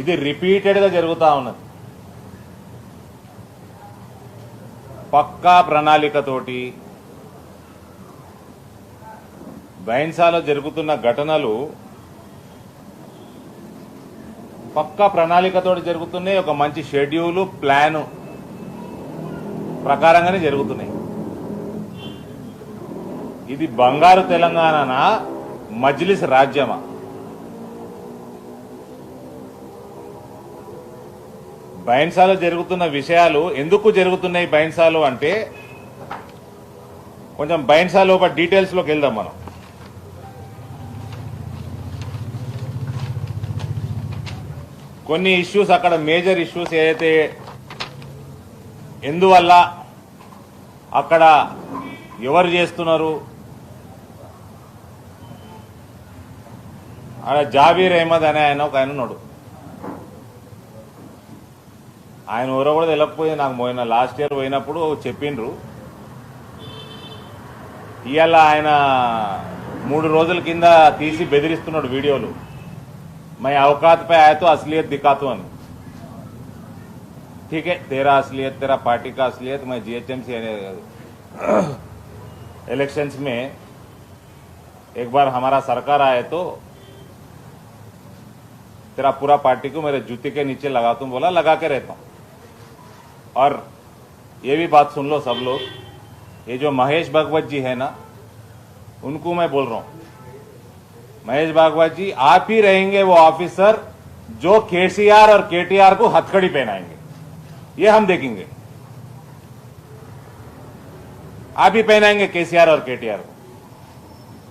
ఇది రిపీటెడ్గా జరుగుతూ ఉన్నది. పక్కా ప్రణాళికతోటి బైన్సాలో జరుగుతున్న ఘటనలు పక్కా ప్రణాళికతోటి జరుగుతున్నాయి. ఒక మంచి షెడ్యూలు ప్లాను ప్రకారంగానే జరుగుతున్నాయి. ఇది బంగారు తెలంగాణనా మజ్లిస్ రాజ్యమా? బైన్సాలో జరుగుతున్న విషయాలు ఎందుకు జరుగుతున్నాయి బైన్సాలో అంటే, కొంచెం బైన్సాలో ఒక డీటెయిల్స్లోకి వెళ్దాం మనం. కొన్ని ఇష్యూస్ అక్కడ మేజర్ ఇష్యూస్ ఏదైతే ఎందువల్ల అక్కడ ఎవరు చేస్తున్నారు, అక్కడ జాబీర్ అహ్మద్ అనే ఒక ఆయన ఉన్నాడు. ఆయన ఎవరో కూడా తెలియకపోయింది నాకు. పోయిన లాస్ట్ ఇయర్ పోయినప్పుడు చెప్పిండ్రు. ఇవాళ ఆయన 3 రోజుల కింద తీసి బెదిరిస్తున్నాడు వీడియోలు. मैं औकात पे आया तो असलियत दिखाता हूं. ठीक है, तेरा असलियत, तेरा पार्टी का असलियत. मैं जीएचएमसी इलेक्शंस में एक बार हमारा सरकार आए तो तेरा पूरा पार्टी को मेरे जूते के नीचे लगाता हूं बोला. लगा के रहता हूं. और ये भी बात सुन लो सब लोग, ये जो महेश भागवत जी है ना, उनको मैं बोल रहा हूं, महेश भागवत जी आप ही रहेंगे वो ऑफिसर जो केसीआर और केटीआर को हथकड़ी पहनाएंगे. ये हम देखेंगे. आप ही पहनाएंगे केसीआर और केटीआर को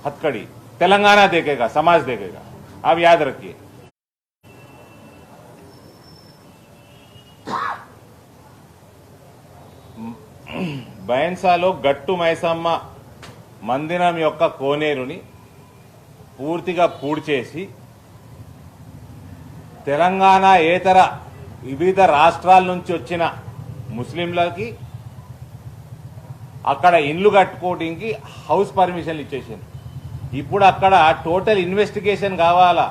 हथकड़ी. तेलंगाना देखेगा, समाज देखेगा. आप याद रखिए. బైన్సాలో గట్టు మైసమ్మ మందిరం యొక్క కోనేరుని పూర్తిగా పూడ్చేసి తెలంగాణ ఏతర వివిధ రాష్ట్రాల నుంచి వచ్చిన ముస్లింలకి అక్కడ ఇండ్లు కట్టుకోవడానికి హౌస్ పర్మిషన్లు ఇచ్చేసింది. ఇప్పుడు అక్కడ టోటల్ ఇన్వెస్టిగేషన్ కావాలా.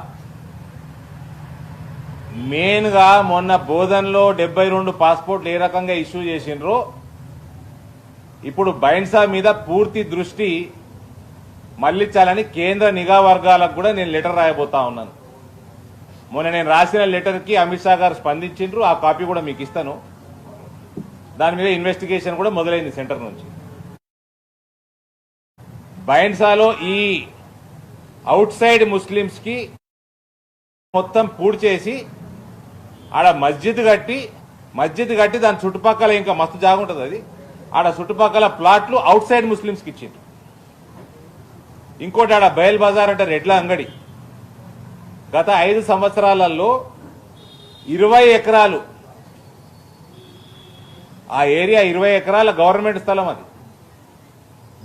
మెయిన్గా మొన్న బోధన్లో 72 పాస్పోర్ట్లు ఏ రకంగా ఇష్యూ చేసిండ్రో, ఇప్పుడు బైన్సా మీద పూర్తి దృష్టి మళ్లించాలని కేంద్ర నిఘా వర్గాలకు కూడా నేను లెటర్ రాయబోతా ఉన్నాను. మొన్న నేను రాసిన లెటర్కి అమిత్ షా గారు స్పందించిండ్రు. ఆ కాపీ కూడా మీకు ఇస్తాను. దాని మీద ఇన్వెస్టిగేషన్ కూడా మొదలైంది సెంటర్ నుంచి. బైన్సాలో ఈ అవుట్ సైడ్ ముస్లిమ్స్ కి మొత్తం పూడ్చేసి ఆడ మస్జిద్ కట్టి దాని చుట్టుపక్కల ఇంకా మస్తు జాగుంటుంది. అది ఆడ చుట్టుపక్కల ప్లాట్లు అవుట్ సైడ్ ముస్లిమ్స్కి ఇచ్చిండ్రు. ఇంకోటి ఆడ బయల్ బజార్ అంటే రెడ్ల అంగడి. గత 5 సంవత్సరాలలో 20 ఎకరాలు, ఆ ఏరియా 20 ఎకరాల గవర్నమెంట్ స్థలం. అది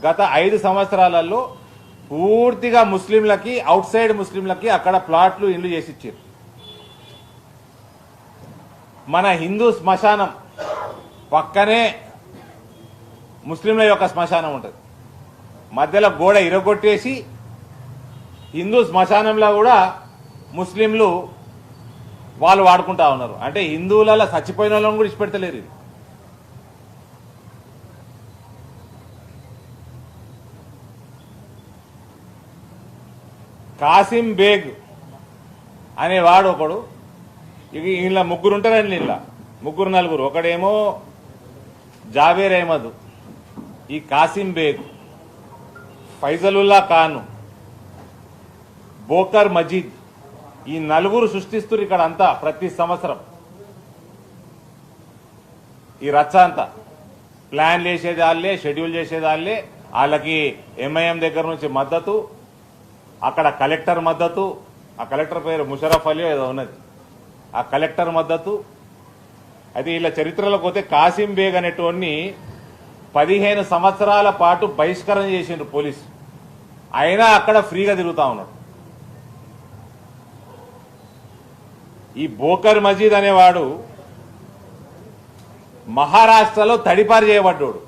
గత 5 సంవత్సరాలలో పూర్తిగా ముస్లింలకి, అవుట్ సైడ్ ముస్లింలకి అక్కడ ప్లాట్లు, ఇండ్లు చేసి ఇచ్చారు. మన హిందూ శ్మశానం పక్కనే ముస్లింల యొక్క శ్మశానం ఉంటుంది. మధ్యలో గోడ ఇరగొట్టేసి హిందూ శ్మశానంలో కూడా ముస్లింలు వాళ్ళు వాడుకుంటా ఉన్నారు. అంటే హిందువులలో చచ్చిపోయిన వాళ్ళని కూడా ఇచ్చిపెడతలేరు. ఇది కాసిం బేగ్ అనేవాడు ఒకడు. ఇలా 3 ఉంటారండి. ఇలా 3-4. ఒకడేమో జాబీర్ అహ్మద్, ఈ కాసిం బేగ్, ఫైజలుల్లా ఖాన్, బోకర్ మజీద్, ఈ 4 సృష్టిస్తున్నారు ఇక్కడ అంతా. ప్రతి సంవత్సరం ఈ రచ్చ అంతా ప్లాన్ చేసేది వాళ్ళే, షెడ్యూల్ చేసేది వాళ్ళే. వాళ్ళకి ఎంఐఎం దగ్గర నుంచి మద్దతు, అక్కడ కలెక్టర్ మద్దతు. ఆ కలెక్టర్ పేరు ముషరఫ్ అలీ ఏదో ఉన్నది. ఆ కలెక్టర్ మద్దతు. అయితే ఇలా చరిత్రలోకి పోతే కాసిం బేగ్ అనేటోన్ని 15 సంవత్సరాల పాటు బహిష్కరణ చేసిండ్రు పోలీసు. అయినా అక్కడ ఫ్రీగా తిరుగుతా ఉన్నాడు. ఈ బోకర్ మజీద్ అనేవాడు మహారాష్ట్రలో తడిపారు చేయబడ్డాడు.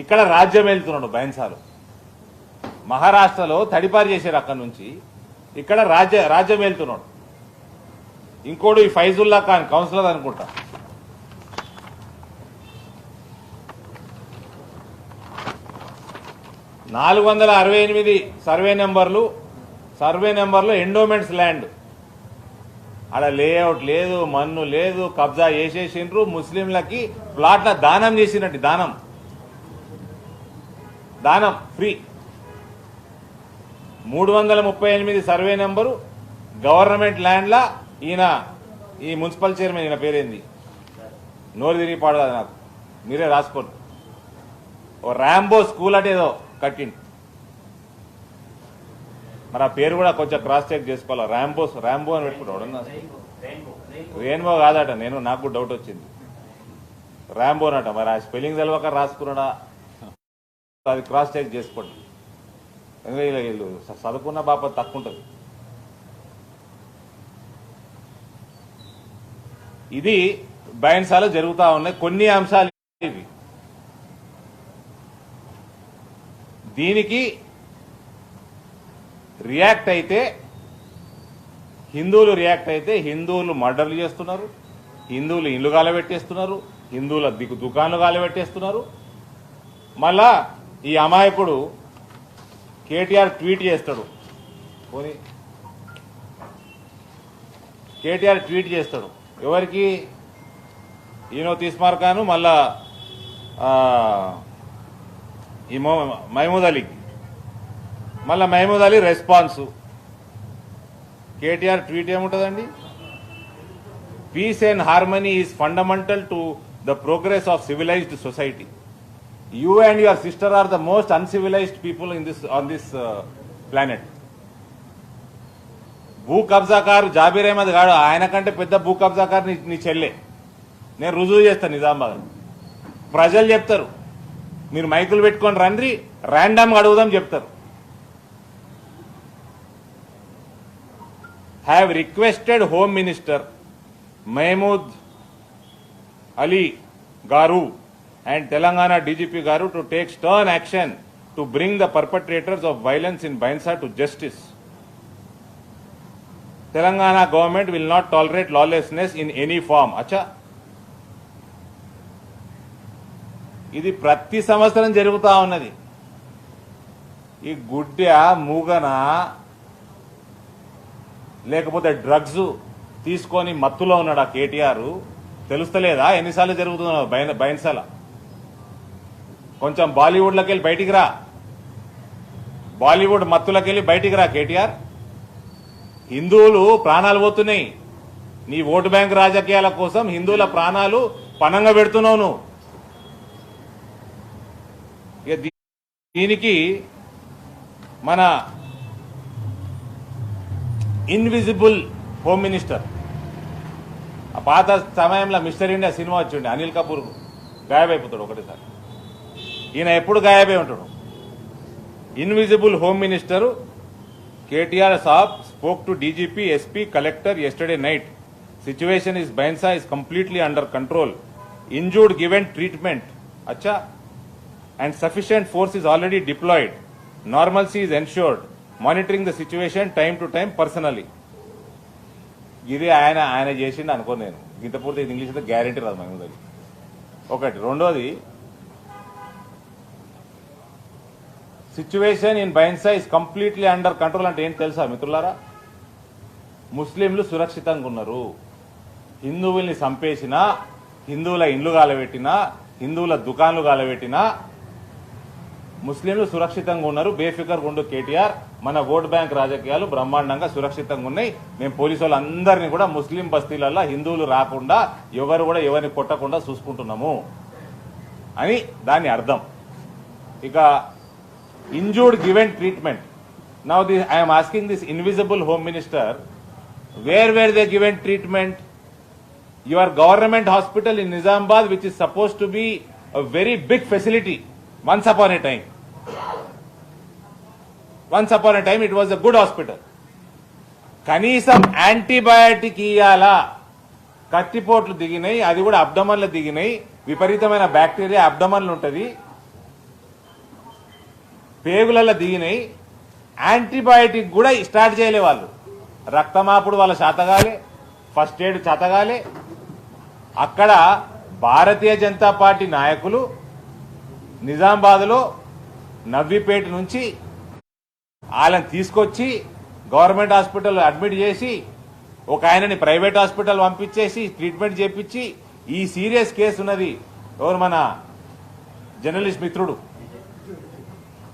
ఇక్కడ రాజ్యం వెళ్తున్నాడు బైన్సాలో. మహారాష్ట్రలో తడిపారు చేశారు, అక్కడి నుంచి ఇక్కడ రాజ్యం వెళ్తున్నాడు. ఇంకోడు ఈ ఫైజుల్లా ఖాన్ కౌన్సిలర్ అనుకుంటా. (468) సర్వే నెంబర్లు ఎండోమెంట్స్ ల్యాండ్. ఆడ లేఅవుట్ లేదు, మన్ను లేదు, కబ్జా చేసేసిండ్రు. ముస్లింలకి ప్లాట్ల దానం చేసినట్టు, దానం ఫ్రీ. 338 సర్వే నెంబరు గవర్నమెంట్ ల్యాండ్లా. ఈయన ఈ మున్సిపల్ చైర్మన్, ఈయన పేరేంది, నోరు తిరిగి పాడు కాదు నాకు, మీరే రాసుకోండి. ఓ ర్యాంబో స్కూల్ అంటే ఏదో కట్టిండు. మరి ఆ పేరు కూడా కొంచెం క్రాస్ చెక్ చేసుకోవాలి. ర్యాంబో అని పెట్టుకుంటాడు. రెయిన్బో కాదట, నాకు డౌట్ వచ్చింది. ర్యాంబో అనట. మరి ఆ స్పెల్లింగ్ తెలవక రాసుకున్నాడా, అది క్రాస్ చెక్ చేసుకోండి. ఎందుకంటే వీళ్ళు చదువుకున్న బాప తక్కువ ఉంటుంది. ఇది బైన్సాలో జరుగుతూ ఉన్నాయి కొన్ని అంశాలు ఇవి. దీనికి రియాక్ట్ అయితే హిందువులు మర్డర్లు చేస్తున్నారు, హిందువులు ఇల్లు గాలబెట్టేస్తున్నారు, హిందువుల దుకాణాలు గాలబెట్టేస్తున్నారు. మళ్ళా ఈ అమాయకుడు కేటీఆర్ ట్వీట్ చేస్తాడు. ఎవరికి? ఈయనో తీసుమార్కాను, మళ్ళా ఈ మహమూద్ అలీకి. మళ్ళా మహమూద్ అలీ రెస్పాన్స్. కేటీఆర్ ట్వీట్ ఏముంటుందండి? Peace and harmony is fundamental to the progress of civilized society. You and your sister are the most uncivilized people on this planet. భూ కబ్జాకారు జాబీర్ అహ్మద్ గాడు, ఆయన కంటే పెద్ద భూ కబ్జాకారు నీ చెల్లె. నేను రుజువు చేస్తాను నిజామాబాద్. ప్రజలు చెప్తారు, మీరు మైకులు పెట్టుకొని రండి, ర్యాండమ్ అడుగుదాం చెప్తారు. have requested Home Minister Mahmood Ali Garu and Telangana DGP Garu to take stern action to bring the perpetrators of violence in Bainsa to justice. Telangana government will not tolerate lawlessness in any form. Acha, ఇది ప్రతి సంవత్సరం జరుగుతూ ఉన్నది. ఈ గుడ్డ మూగన లేకపోతే drugs తీసుకొని మత్తులో ఉన్నాడు ఆ కేటీఆర్. తెలుస్తలేదా ఎన్నిసార్లు జరుగుతున్నావు బైన్సాల? కొంచెం బాలీవుడ్లోకి వెళ్ళి బయటికి రా, బాలీవుడ్ మత్తులకెళ్ళి బయటికి రా కేటీఆర్. హిందువులు ప్రాణాలు పోతున్నాయి. నీ ఓటు బ్యాంక్ రాజకీయాల కోసం హిందువుల ప్రాణాలు పణంగా పెడుతున్నావు నువ్వు. దీనికి మన ఇన్విజిబుల్ హోమ్ మినిస్టర్, ఆ పాత సమయంలో మిస్టర్ ఇండియా సినిమా వచ్చిండే, అనిల్ కపూర్ గాయబైపోతాడు ఒకటేసారి. ఈయన ఎప్పుడు గాయబై ఉంటాడు. Invisible home minister KTR Saab spoke to DGP, SP, collector yesterday night. Situation is Bainsa is completely under control. Injured given treatment. Acha. And sufficient force is already deployed. Normalcy is ensured. Monitoring the situation time to time personally. ఇది ఆయన చేసిండు అనుకో. నేను ఇంత పూర్తి English అయితే guarantee రాదు మనకి. ఒకటి. రెండోది, situation in Bhainsa is completely under control అంటే ఏంటి తెలుసా మిత్రులారా? ముస్లింలు సురక్షితంగా ఉన్నారు. హిందువుల్ని చంపేసినా, హిందువుల ఇండ్లు గాలబెట్టినా, హిందువుల దుకాన్లు గాలబెట్టినా ముస్లింలు సురక్షితంగా ఉన్నారు. బేఫికర్ ఉండు కేటీఆర్. మన ఓట్ బ్యాంక్ రాజకీయాలు బ్రహ్మాండంగా సురక్షితంగా ఉన్నాయి. మేము పోలీసు వాళ్ళందరినీ కూడా ముస్లిం బస్తీలలో హిందువులు రాకుండా, ఎవరు కూడా ఎవరిని కొట్టకుండా చూసుకుంటున్నాము అని దాని అర్థం. ఇక injured given treatment. Now I am asking this invisible home minister, where were they given treatment? Your government hospital in Nizamabad, which is supposed to be a very big facility, once upon a time it was a good hospital. కనీసం antibiotic ఇయ్యాలా? కత్తిపోట్లు దిగినాయి, అది కూడా అబ్డమన్లు దిగినాయి. విపరీతమైన bacteria అబ్డమన్లు ఉంటుంది, పేగులలో దిగినాయి. Antibiotic కూడా start చేయలే వాళ్ళు. రక్తమాపుడు వాళ్ళ శాతగాలే, ఫస్ట్ ఎయిడ్ చతగాలే. అక్కడ భారతీయ జనతా పార్టీ నాయకులు నిజామాబాద్లో నవ్విపేట నుంచి వాళ్ళని తీసుకొచ్చి గవర్నమెంట్ హాస్పిటల్ అడ్మిట్ చేసి ఒక ఆయనని ప్రైవేట్ హాస్పిటల్ పంపించేసి ట్రీట్మెంట్ చేపించి ఈ సీరియస్ కేసు ఉన్నది. ఎవరు మన జర్నలిస్ట్ మిత్రుడు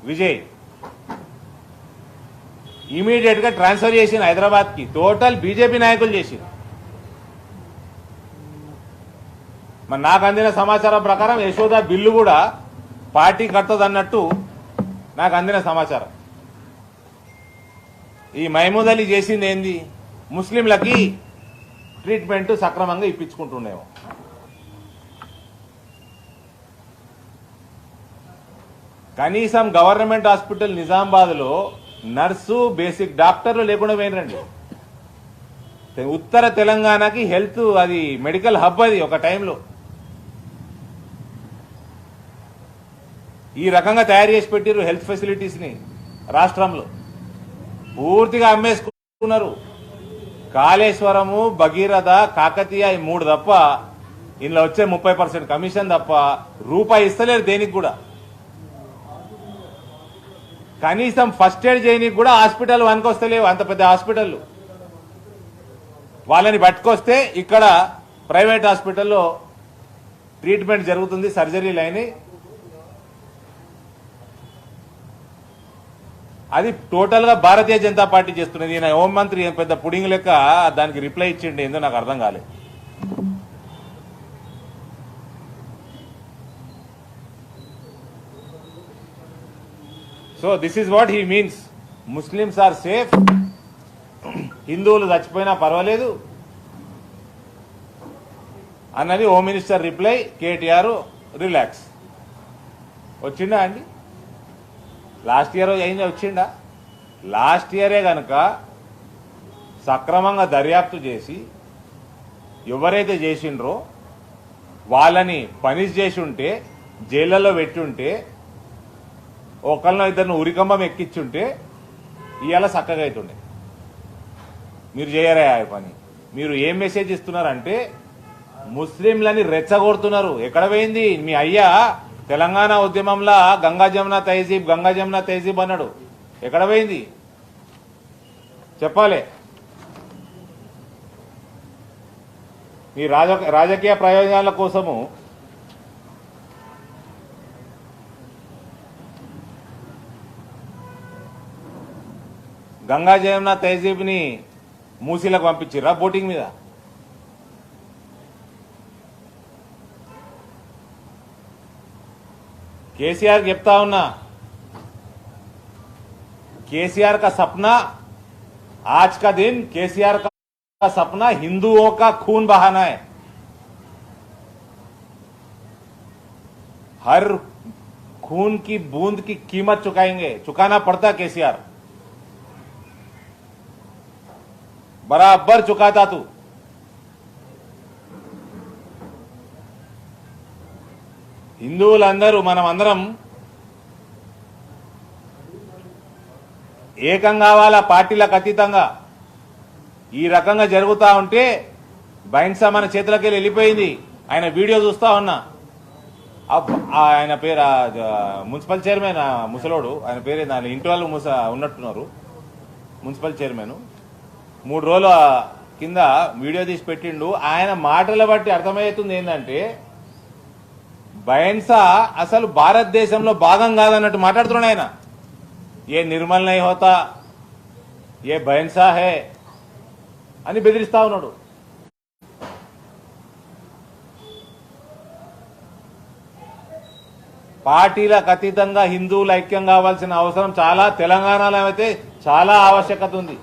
విజయ్ ఇమీడియట్ గా ట్రాన్స్ఫర్ చేసిన హైదరాబాద్ కి. టోటల్ బీజేపీ నాయకులు చేసింది. మరి నాకు అందిన సమాచారం ప్రకారం యశోద బిల్లు కూడా పార్టీ కట్టదు అన్నట్టు నాకు అందిన సమాచారం. ఈ మహమూద్ అలీ చేసింది ఏంది? ముస్లింలకి ట్రీట్మెంట్ సక్రమంగా ఇప్పించుకుంటుండేమో. కనీసం గవర్నమెంట్ హాస్పిటల్ నిజామాబాద్ లో నర్సు బేసిక్ డాక్టర్లు లేకుండా పోయినరండి. ఉత్తర తెలంగాణకి హెల్త్ అది మెడికల్ హబ్ అది ఒక టైంలో. ఈ రకంగా తయారు చేసి పెట్టారు హెల్త్ ఫెసిలిటీస్ ని రాష్ట్రంలో. పూర్తిగా అమ్మేసుకున్నారు. కాళేశ్వరము, భగీరథ, కాకతీయ ఈ మూడు తప్ప ఇందులో వచ్చే 30% కమిషన్ తప్ప రూపాయి ఇస్తలేరు దేనికి కూడా. కనీసం ఫస్ట్ ఎయిడ్ చేయడానికి కూడా హాస్పిటల్ వనుకొస్తలేవు. అంత పెద్ద హాస్పిటల్ వాళ్ళని పట్టుకొస్తే ఇక్కడ ప్రైవేట్ హాస్పిటల్లో ట్రీట్మెంట్ జరుగుతుంది, సర్జరీలు అయినాయి. అది టోటల్ గా భారతీయ జనతా పార్టీ చేస్తున్నది. ఈయన హోంమంత్రి పెద్ద పుడింగ్ లెక్క దానికి రిప్లై ఇచ్చిండి, ఏందో నాకు అర్థం కాలేదు. So this is what he means. Muslims are safe, హిందువులు చచ్చిపోయినా పర్వాలేదు అన్నది home minister reply. KTR relax. వచ్చిండా అండి? లాస్ట్ ఇయర్ అయిందా? వచ్చిండా? లాస్ట్ ఇయరే కనుక సక్రమంగా దర్యాప్తు చేసి ఎవరైతే చేసిండ్రో వాళ్ళని పనిష్ చేసి ఉంటే, జైళ్లలో పెట్టి ఉంటే, ఒకళ్ళనో ఇద్దరిని ఉరికంబం ఎక్కించుంటే ఇవాళ చక్కగా అవుతుండే. మీరు చేయరా ఆ పని? మీరు ఏం మెసేజ్ ఇస్తున్నారంటే ముస్లింలని రెచ్చగొడుతున్నారు. ఎక్కడ పోయింది మీ అయ్యా? తెలంగాణ ఉద్యమంలో గంగా జమున తహజీబ్ అన్నాడు. ఎక్కడ పోయింది చెప్పాలి. మీ రాజకీయ ప్రయోజనాల కోసము గంగా జమున తహజీబ్ ని మూసీలకు పంపించిర్రా బోటింగ్ మీద? केसीआर చెప్తా ఉన్నా, केसीआर का सपना आज का दिन, केसीआर का सपना हिंदुओं का खून बहाना है. हर खून की बूंद की कीमत चुकाना पड़ता केसीआर. बराबर चुकाता तू. హిందువులందరూ మనమందరం ఏకం కావాలా, పార్టీలకు అతీతంగా. ఈ రకంగా జరుగుతూ ఉంటే బైన్సా మన చేతులకి వెళ్ళిపోయింది. ఆయన వీడియో చూస్తా ఉన్నా. ఆయన పేరు మున్సిపల్ చైర్మన్ ముసలోడు, ఆయన పేరు దాని ఇంటి వాళ్ళు ఉన్నట్టున్నారు. మున్సిపల్ చైర్మన్ 3 రోజుల కింద వీడియో తీసి పెట్టిండు. ఆయన మాటల బట్టి అర్థమవుతుంది ఏంటంటే బైన్సా అసలు భారతదేశంలో భాగం కాదన్నట్టు మాట్లాడుతున్నాడు ఆయన. ఏ నిర్మల్ నై హోతా, ఏ బైన్సా హే అని బెదిరిస్తా ఉన్నాడు. పార్టీలకు అతీతంగా హిందువులు ఐక్యం కావాల్సిన అవసరం చాలా, తెలంగాణలో అయితే చాలా ఆవశ్యకత ఉంది.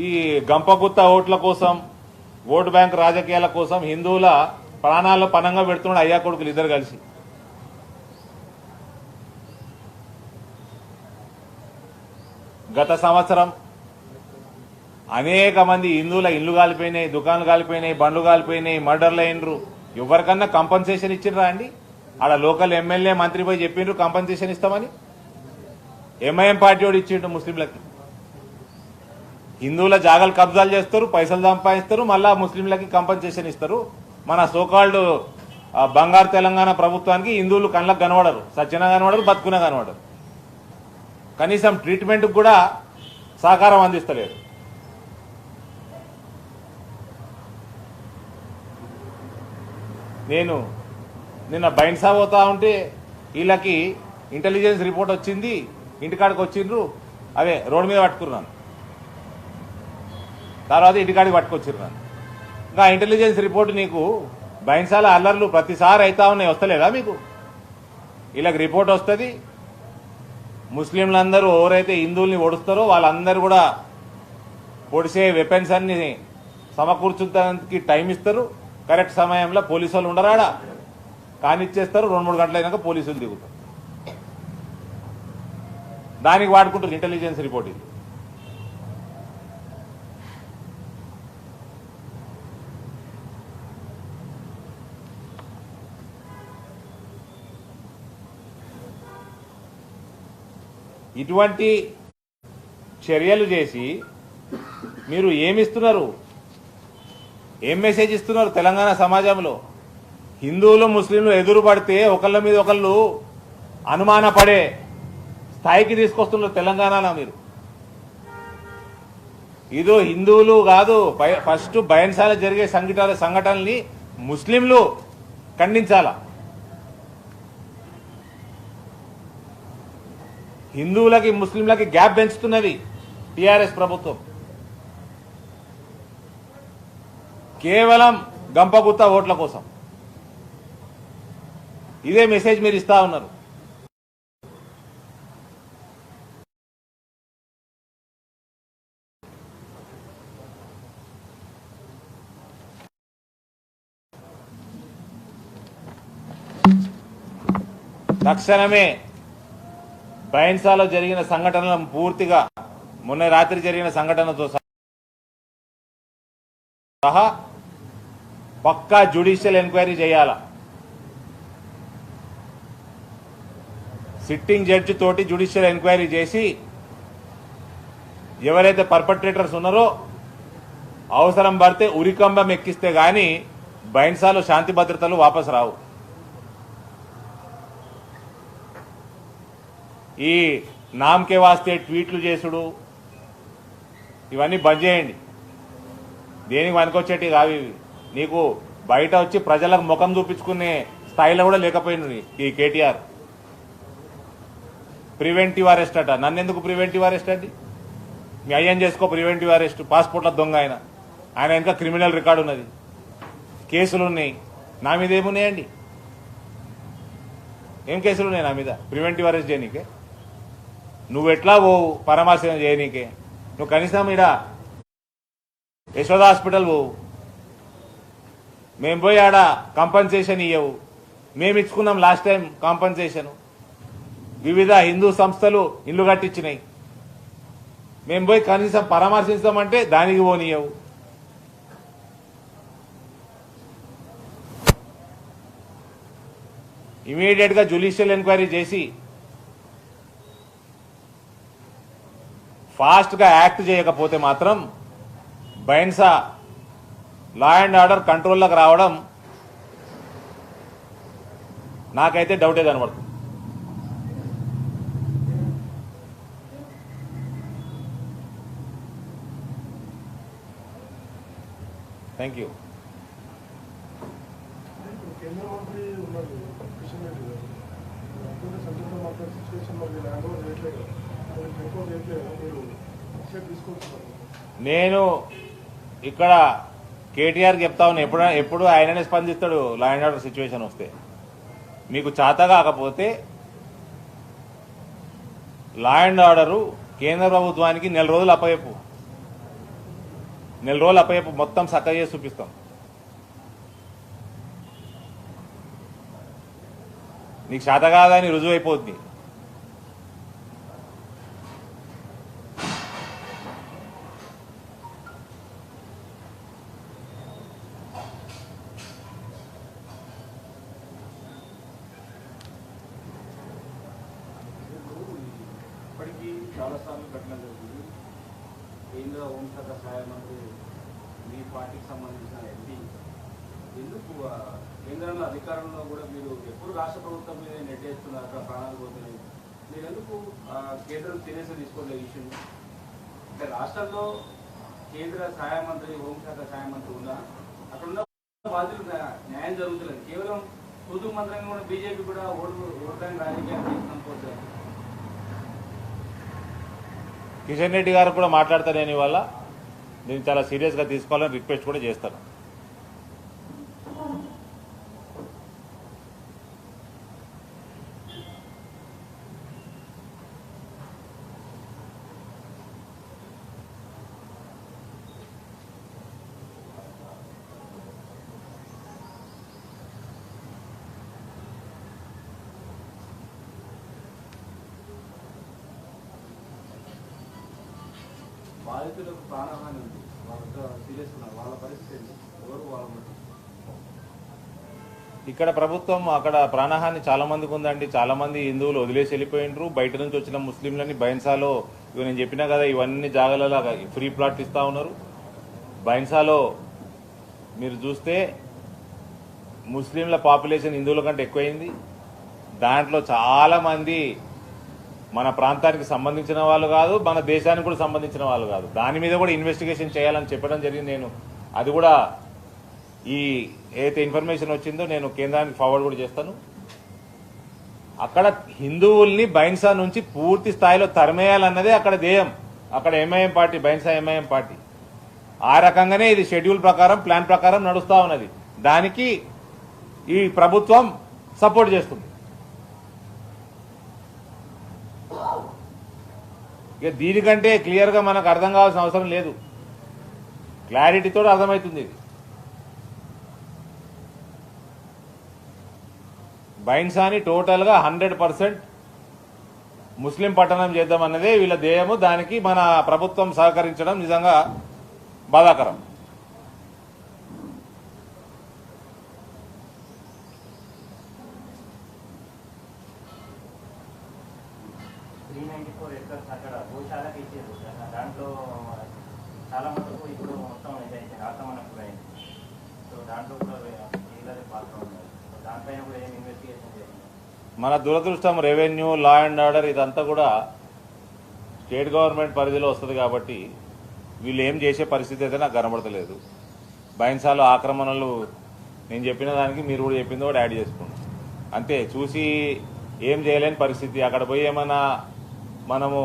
ఈ గంపగుత్త ఓట్ల కోసం, ఓటు బ్యాంక్ రాజకీయాల కోసం హిందువుల ప్రాణాలు పణంగా పెడుతున్నాడు అయ్యా కొడుకులు ఇద్దరు కలిసి. గత సంవత్సరం అనేక మంది హిందువుల ఇల్లు కాలిపోయినాయి, దుకాణాలు కాలిపోయినాయి, బండ్లు కాలిపోయినాయి, మర్డర్లు అయినరు. ఎవరికన్నా కంపన్సేషన్ ఇచ్చినరా అండి? ఆడ లోకల్ ఎమ్మెల్యే మంత్రి పోయి చెప్పిండ్రు కాంపన్సేషన్ ఇస్తామని. ఎంఐఎం పార్టీ వాడు ఇచ్చిండు ముస్లింలకి. హిందువుల జాగాలు కబ్జాలు చేస్తారు, పైసలు సంపాదిస్తారు, మళ్ళా ముస్లింలకి కాంపన్సేషన్ ఇస్తారు. మన సోకాల్డ్ బంగారు తెలంగాణ ప్రభుత్వానికి హిందువులు కళ్ళకు కనబడరు, సత్యన కనబడరు, బతుకున కనబడరు. కనీసం ట్రీట్మెంట్కి కూడా సహకారం అందిస్తలేరు. నేను నిన్న బైన్సా పోతా ఉంటే వీళ్ళకి ఇంటెలిజెన్స్ రిపోర్ట్ వచ్చింది, ఇంటికాడికి వచ్చిండ్రు, అదే రోడ్డు మీద పట్టుకున్నాను, తర్వాత ఇంటికాడికి పట్టుకొచ్చిర్రు. ఇంకా ఇంటెలిజెన్స్ రిపోర్ట్ నీకు బైన్సాల అల్లర్లు ప్రతిసారి అవుతా ఉన్నాయి, వస్తలేదా మీకు? వీళ్ళకి రిపోర్ట్ వస్తుంది, ముస్లింలందరూ ఎవరైతే హిందువుల్ని ఓడుస్తారో వాళ్ళందరూ కూడా పొడిసే వెపన్స్ అన్ని సమకూర్చుతానికి టైం ఇస్తారు. కరెక్ట్ సమయంలో పోలీసు వాళ్ళు ఉండరాడా, కానిచ్చేస్తారు. 2-3 గంటలు అయినాక పోలీసులు దిగుతారు. దానికి వాడుకుంటారు ఇంటెలిజెన్స్ రిపోర్ట్. ఇది ఇటువంటి చర్యలు చేసి మీరు ఏమిస్తున్నారు, ఏం మెసేజ్ ఇస్తున్నారు తెలంగాణ సమాజంలో? హిందువులు ముస్లింలు ఎదురు పడితే ఒకళ్ళ మీద ఒకళ్ళు అనుమానపడే స్థాయికి తీసుకొస్తున్నారు తెలంగాణలో మీరు. ఇదో హిందువులు కాదు, ఫస్ట్ బైన్సాల జరిగే సంఘటనల్ని ముస్లింలు ఖండించాలా. హిందువులకి ముస్లింలకి గ్యాప్ పెంచుతున్నది టీఆర్ఎస్ ప్రభుత్వం. కేవలం గంపగుత్త ఓట్ల కోసం ఇదే మెసేజ్ మీరు ఇస్తా ఉన్నారు. తక్షణమే బైన్సాలో జరిగిన సంఘటనలను పూర్తిగా, మొన్న రాత్రి జరిగిన సంఘటనతో సహా పక్కా జ్యుడిషియల్ ఎంక్వైరీ చేయాలా. సిట్టింగ్ జడ్జి తోటి జ్యుడిషియల్ ఎంక్వైరీ చేసి ఎవరైతే పర్పట్రేటర్స్ ఉన్నారో అవసరం పడితే ఉరికంబం ఎక్కిస్తే గాని బైన్సాలో శాంతి భద్రతలు వాపసు రావు. ఈ నామకే వాస్తే ట్వీట్లు చేసుడు ఇవన్నీ బంద్ చేయండి. దేనికి పనికొచ్చేటి కావి. నీకు బయట వచ్చి ప్రజలకు ముఖం చూపించుకునే స్థాయిలో కూడా లేకపోయింది ఈ కేటీఆర్. ప్రివెంటివ్ అరెస్ట్ అట. నన్నెందుకు ప్రివెంటివ్ అరెస్ట్ అండి? మీ అయ్యని చేసుకో ప్రివెంటివ్ అరెస్ట్. పాస్పోర్ట్ల దొంగ ఆయన ఇంకా క్రిమినల్ రికార్డు ఉన్నది, కేసులు ఉన్నాయి. నా మీద ఏమున్నాయండి? ఏం కేసులు ఉన్నాయి నా మీద? ప్రివెంటివ్ అరెస్ట్ చేయనీకే నువ్వు ఎట్లా పోవు, పరామర్శనం చేయనీకే. నువ్వు కనీసం ఈడ యశోద హాస్పిటల్ పోవు, మేము పోయి ఆడ కాంపన్సేషన్ ఇవ్వవు. మేము ఇచ్చుకున్నాం లాస్ట్ టైం కాంపన్సేషన్. వివిధ హిందూ సంస్థలు ఇల్లు కట్టించినాయి, మేము పోయి కనీసం పరామర్శిస్తామంటే దానికి పోనీయవు. ఇమీడియట్ గా జ్యుడిషియల్ ఎంక్వైరీ చేసి ఫాస్ట్ గా యాక్ట్ చేయకపోతే మాత్రం బైన్సా లా అండ్ ఆర్డర్ కంట్రోల్లోకి రావడం నాకైతే డౌటే కనబడుతుంది. Thank you. కేంద్ర మంత్రి ఉన్నారు కిషన్ రెడ్డి గారు, సెంట్రల్ మార్కెట్ సిచ్యువేషన్ మరి ల్యాండ్ ఓవర్ చేయట్లేదు, మీరు తీసుకొస్తున్నారు. నేను ఇక్కడ కేటీఆర్ చెప్తా ఉన్నా, ఎప్పుడు ఆయననే స్పందిస్తాడు లా అండ్ ఆర్డర్ సిచ్యువేషన్ వస్తే. మీకు చేత కాకపోతే లా అండ్ ఆర్డరు కేంద్ర ప్రభుత్వానికి 4 రోజులు అప్పయపు, 4 రోజులు అప్పయపు, మొత్తం చక్కగా చేసి చూపిస్తాం. నీకు చేత కాదని రుజువు అయిపోద్ది. చాలాసార్లు పెట్టడం జరుగుతుంది. కేంద్ర హోంశాఖ సహాయ మంత్రి మీ పార్టీకి సంబంధించిన ఎంపీ ఎందుకు కేంద్రంలో అధికారంలో కూడా మీరు ఎప్పుడు రాష్ట్ర ప్రభుత్వం మీద నెట్టేస్తున్నారు, అక్కడ ప్రాణాలు పోతున్నాయి, మీరు ఎందుకు కేంద్రం సీరియస్గా తీసుకోలేదు ఇష్యూ? అంటే రాష్ట్రంలో కేంద్ర సహాయ మంత్రి హోంశాఖ సహాయ మంత్రి ఉన్నా అక్కడ ఉన్న బాధ్యులు న్యాయం జరుగుతలేదు. కేవలం పొద్దు మంత్రంగా కూడా బీజేపీ కూడా ఓట్లని రాజకీయాలు తీసుకొని కిషన్ రెడ్డి గారు కూడా మాట్లాడతాను నేను ఇవాళ. నేను చాలా సీరియస్గా తీసుకోవాలని రిక్వెస్ట్ కూడా చేస్తాను. బాధితులకు ప్రాణహాని ఉంది, వాళ్ళతో సీరియస్ ఉన్నారు, వాళ్ళ పరిస్థితి ఏంటి? ఎవరు వాళ్ళ ఇక్కడ ప్రభుత్వం అక్కడ ప్రాణహాని చాలా మందికి ఉందండి. చాలా మంది హిందువులు వదిలేసి వెళ్ళిపోయినరు. బయట నుంచి వచ్చిన ముస్లింలని బైన్సాలో ఇవి నేను చెప్పినా కదా, ఇవన్నీ జాగాలలో ఫ్రీ ప్లాట్ ఇస్తా ఉన్నారు. బైన్సాలో మీరు చూస్తే ముస్లింల పాపులేషన్ హిందువుల కంటే ఎక్కువైంది. దాంట్లో చాలా మంది మన ప్రాంతానికి సంబంధించిన వాళ్ళు కాదు, మన దేశానికి కూడా సంబంధించిన వాళ్ళు కాదు. దాని మీద కూడా ఇన్వెస్టిగేషన్ చేయాలని చెప్పడం జరిగింది. నేను అది కూడా ఈ ఏదైతే ఇన్ఫర్మేషన్ వచ్చిందో నేను కేంద్రానికి ఫార్వర్డ్ కూడా చేస్తాను. అక్కడ హిందువుల్ని బైన్సా నుంచి పూర్తి స్థాయిలో తరిమేయాలన్నదే అక్కడ ధ్యేయం. అక్కడ MIM party, Bhainsa MIM party ఆ రకంగానే ఇది షెడ్యూల్ ప్రకారం, ప్లాన్ ప్రకారం నడుస్తా ఉన్నది. దానికి ఈ ప్రభుత్వం సపోర్ట్ చేస్తుంది. ఇక దీనికంటే క్లియర్గా మనకు అర్థం కావాల్సిన అవసరం లేదు. క్లారిటీతో అర్థమవుతుంది. ఇది బైన్సాని టోటల్గా 100% ముస్లిం పట్టణం చేద్దామన్నదే వీళ్ళ ధ్యేయము. దానికి మన ప్రభుత్వం సహకరించడం నిజంగా బాధాకరం. అక్కడ గోశాలకు ఇచ్చారు. దాంట్లో చాలా మటుకు ఇప్పుడు మొత్తం ఇదైతే ఆక్రమణకు అయింది. సో దాంట్లో కూడా వీళ్ళదే పాత్ర ఉన్నారు. దానిపైన కూడా ఏం ఇన్వెస్టిగేషన్ చేసింది. మన దురదృష్టం రెవెన్యూ, లా అండ్ ఆర్డర్ ఇదంతా కూడా స్టేట్ గవర్నమెంట్ పరిధిలో వస్తుంది కాబట్టి వీళ్ళు ఏం చేసే పరిస్థితి అయితే నాకు కనబడతలేదు. బైన్సాలో ఆక్రమణలు నేను చెప్పిన దానికి మీరు కూడా చెప్పింది కూడా యాడ్ చేసుకోండి. అంతే, చూసి ఏం చేయలేని పరిస్థితి. అక్కడ పోయి ఏమన్నా మనము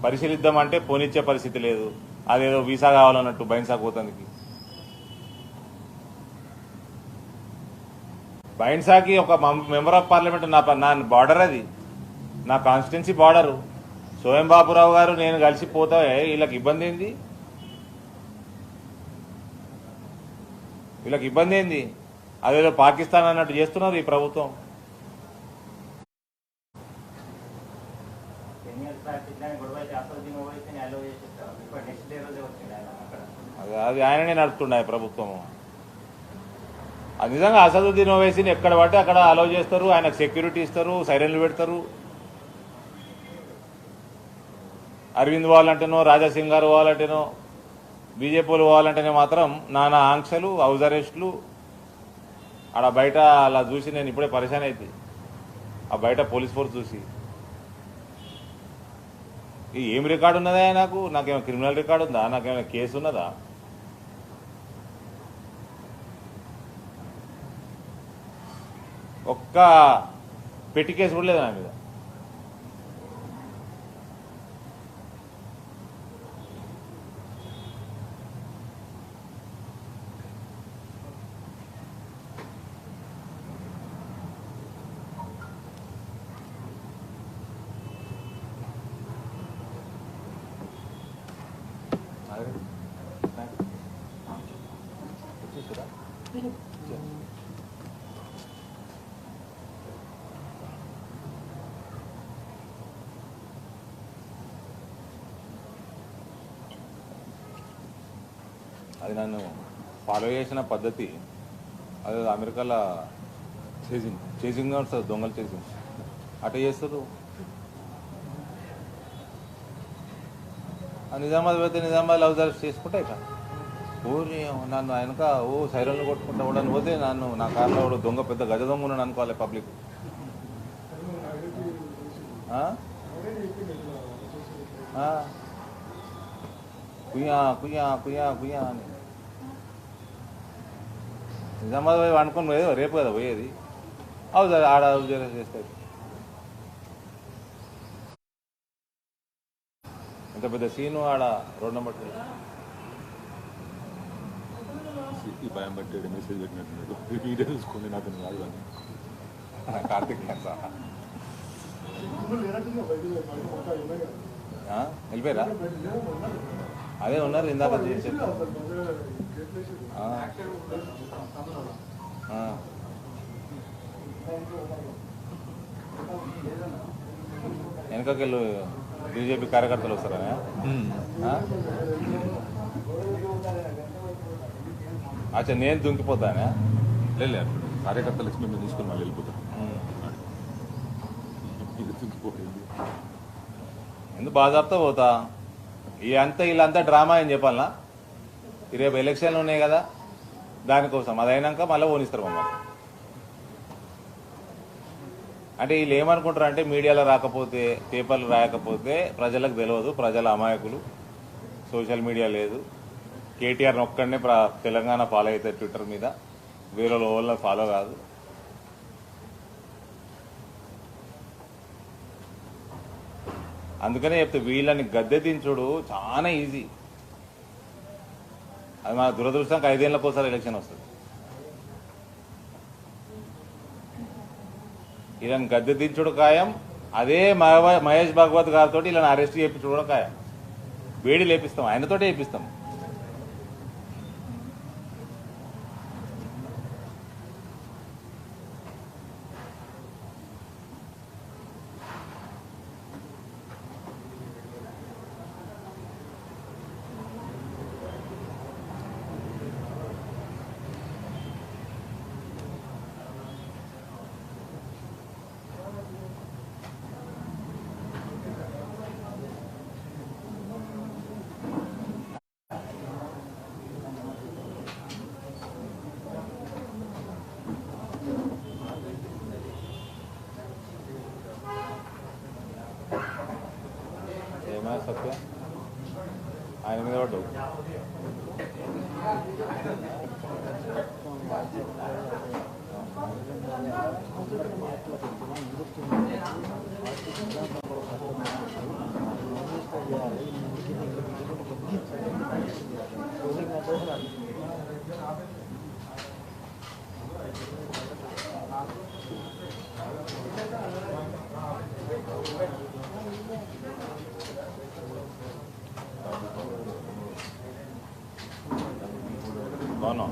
పరిశీలిద్దామంటే పోనిచ్చే పరిస్థితి లేదు. అదేదో వీసా కావాలన్నట్టు బైన్సా పోతానికి. బైన్సాకి ఒక మెంబర్ ఆఫ్ పార్లమెంట్ నా బార్డర్, అది నా కాన్స్టిట్యున్సీ బార్డరు. సోయం బాబురావు గారు నేను కలిసి పోతా వీళ్ళకి ఇబ్బంది ఏంది? వీళ్ళకి ఇబ్బంది ఏంది? అదేదో పాకిస్తాన్ అన్నట్టు చేస్తున్నారు ఈ ప్రభుత్వం. అది ఆయననే నడుపుతుండే ప్రభుత్వము. అది నిజంగా అసదుద్దీన్ ఓవైసీని ఎక్కడ పడితే అక్కడ అలౌ చేస్తారు. ఆయనకు సెక్యూరిటీ ఇస్తారు, సైరన్లు పెడతారు. అరవింద్ పోవాలంటేనో, రాజాసింగ్ గారు పోవాలంటేనో, బీజేపీలు పోవాలంటేనే మాత్రం నానా ఆంక్షలు, హౌస్ అరెస్టులు. ఆడ బయట అలా చూసి నేను ఇప్పుడే పరిశాన్ అయితే ఆ బయట పోలీస్ ఫోర్స్ చూసి ఏం రికార్డు ఉన్నదా నాకేమైనా క్రిమినల్ రికార్డు ఉందా? నాకేమైనా కేసు ఉన్నదా? ఒక్క పెట్టి కేసు కూడా లేదు నా మీద. అది నన్ను ఫాలో చేసిన పద్ధతి అది అమెరికాలో చేసింగ్ వస్తుంది, దొంగలు చేసింగ్ అట్లా చేస్తారు. నిజామాబాద్ పోతే నిజామాబాద్ లవ్ అరెస్ట్ చేసుకుంటే ఇక ఊరి నన్ను వెనక సైరన్లు కొట్టుకుంటా కూడా పోతే నన్ను నా కార్లో కూడా దొంగ పెద్ద గజ దొంగ ఉన్నాను అనుకోవాలి పబ్లిక్. కుయ్యా కుయ్యా కుయ్యా కుయ్యా అని నిజామాబాద్ పోయి వండుకొని పోయేది రేపు కదా పోయేది. అవుతుంది ఆడ చేస్తాయి. ఇంత పెద్ద సీను ఆడ రోడ్ నెంబర్ 2 ఈ భయం పట్టాడు మెసేజ్ పెట్టినట్టు వీడియో చూసుకుని నాకు కాదు అని కార్తిక్ వెళ్ళిపోయారా? అదే ఉన్నారు ఇందాక చేసేది. వెనకకెళ్ళు బీజేపీ కార్యకర్తలు వస్తారనే అచ్చా నేను దుంకిపోతానే లేదు కార్యకర్తలు లక్ష్మి మేము తీసుకుని మళ్ళీ వెళ్ళిపోతాం. ఇది దుంకిపోయింది ఎందుకు బాజాబ్తా పోతా. వీళ్ళంతా డ్రామా అని చెప్పాలనా? రేపు ఎలక్షన్లు ఉన్నాయి కదా దానికోసం. అది అయినాక మళ్ళీ ఓనిస్తారు మమ్మల్ని. అంటే వీళ్ళు ఏమనుకుంటారు అంటే మీడియాలో రాకపోతే పేపర్లు రాయకపోతే ప్రజలకు తెలియదు, ప్రజల అమాయకులు, సోషల్ మీడియా లేదు, కేటీఆర్ ఒక్కడనే తెలంగాణ ఫాలో అవుతారు ట్విట్టర్ మీద, వేరే వాళ్ళ ఫాలో కాదు. అందుకనే చెప్తే వీళ్ళని గద్దె దించుడు చాలా ఈజీ. అది మన దురదృష్టంకి 5 ఏళ్ళకోసారి ఎలక్షన్ వస్తుంది. వీళ్ళని గద్దె దించుడు ఖాయం. అదే మహేష్ భాగవత్ గారితో వీళ్ళని అరెస్ట్ చేయించుడు కూడా ఖాయం. వేడి లేపిస్తాం, ఆయనతోటే చేపిస్తాం. ఏమైనా సత్య ఆయన మీద పడ్డు. బాగున్నా